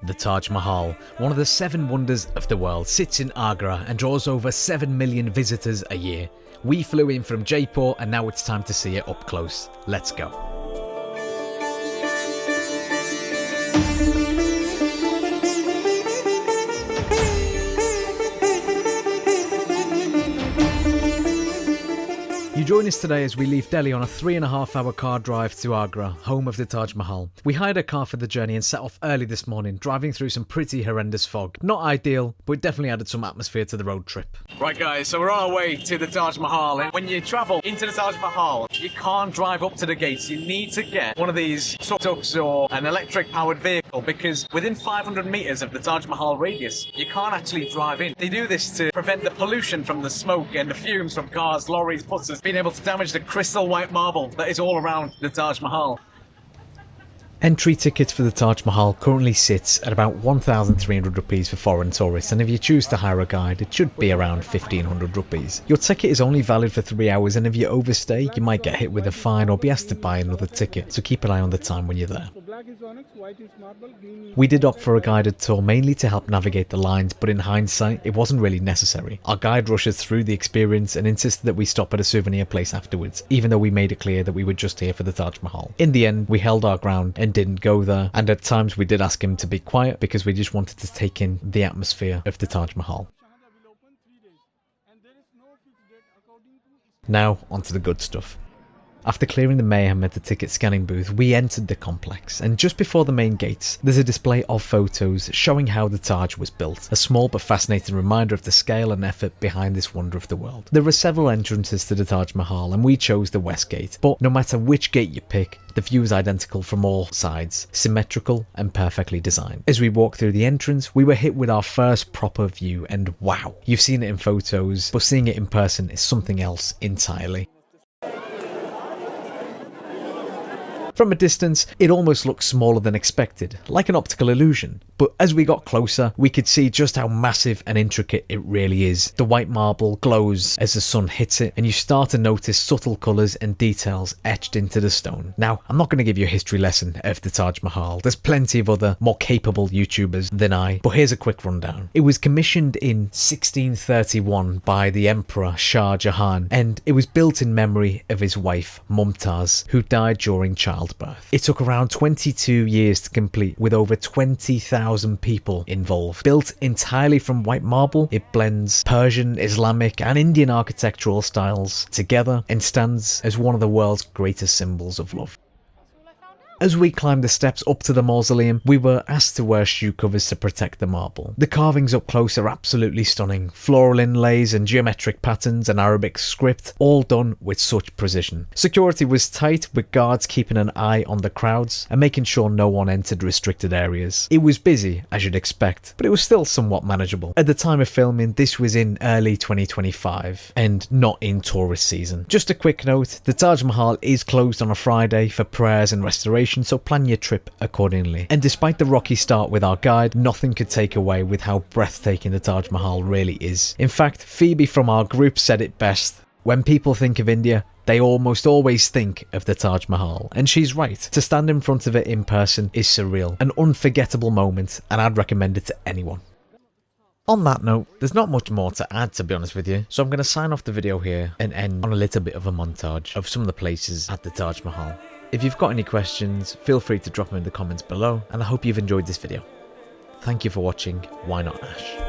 The Taj Mahal, one of the 7 wonders of the world, sits in Agra and draws over 7 million visitors a year. We flew in from Jaipur and now it's time to see it up close. Let's go. You join us today as we leave Delhi on a 3.5-hour car drive to Agra, home of the Taj Mahal. We hired a car for the journey and set off early this morning, driving through some pretty horrendous fog. Not ideal, but it definitely added some atmosphere to the road trip. Right guys, so we're on our way to the Taj Mahal, and when you travel into the Taj Mahal, you can't drive up to the gates. You need to get one of these tuk-tuks or an electric powered vehicle, because within 500 meters of the Taj Mahal radius, you can't actually drive in. They do this to prevent the pollution from the smoke and the fumes from cars, lorries, buses being able to damage the crystal white marble that is all around the Taj Mahal. Entry tickets for the Taj Mahal currently sits at about 1,300 rupees for foreign tourists, and if you choose to hire a guide it should be around 1,500 rupees. Your ticket is only valid for 3 hours, and if you overstay you might get hit with a fine or be asked to buy another ticket, so keep an eye on the time when you're there. We did opt for a guided tour mainly to help navigate the lines, but in hindsight it wasn't really necessary. Our guide rushed us through the experience and insisted that we stop at a souvenir place afterwards, even though we made it clear that we were just here for the Taj Mahal. In the end we held our ground and didn't go there, and at times we did ask him to be quiet because we just wanted to take in the atmosphere of the Taj Mahal. Now onto the good stuff. After clearing the mayhem at the ticket scanning booth, we entered the complex, and just before the main gates, there's a display of photos showing how the Taj was built, a small but fascinating reminder of the scale and effort behind this wonder of the world. There are several entrances to the Taj Mahal, and we chose the west gate, but no matter which gate you pick, the view is identical from all sides, symmetrical and perfectly designed. As we walked through the entrance, we were hit with our first proper view, and wow, you've seen it in photos, but seeing it in person is something else entirely. From a distance, it almost looked smaller than expected, like an optical illusion. But as we got closer, we could see just how massive and intricate it really is. The white marble glows as the sun hits it, and you start to notice subtle colours and details etched into the stone. Now, I'm not going to give you a history lesson of the Taj Mahal. There's plenty of other, more capable YouTubers than I, but here's a quick rundown. It was commissioned in 1631 by the Emperor Shah Jahan, and it was built in memory of his wife, Mumtaz, who died during childbirth. It took around 22 years to complete, with over 20,000 people involved. Built entirely from white marble, it blends Persian, Islamic and Indian architectural styles together and stands as one of the world's greatest symbols of love. As we climbed the steps up to the mausoleum, we were asked to wear shoe covers to protect the marble. The carvings up close are absolutely stunning. Floral inlays and geometric patterns and Arabic script, all done with such precision. Security was tight, with guards keeping an eye on the crowds and making sure no one entered restricted areas. It was busy, as you'd expect, but it was still somewhat manageable. At the time of filming, this was in early 2025 and not in tourist season. Just a quick note, the Taj Mahal is closed on a Friday for prayers and restoration, so plan your trip accordingly. And despite the rocky start with our guide, nothing could take away with how breathtaking the Taj Mahal really is. In fact, Phoebe from our group said it best: when people think of India, they almost always think of the Taj Mahal, and she's right. To stand in front of it in person is surreal, an unforgettable moment, and I'd recommend it to anyone. On that note, there's not much more to add, to be honest with you, so I'm going to sign off the video here and end on a little bit of a montage of some of the places at the Taj Mahal. If you've got any questions, feel free to drop them in the comments below, and I hope you've enjoyed this video. Thank you for watching. Why Not Ash?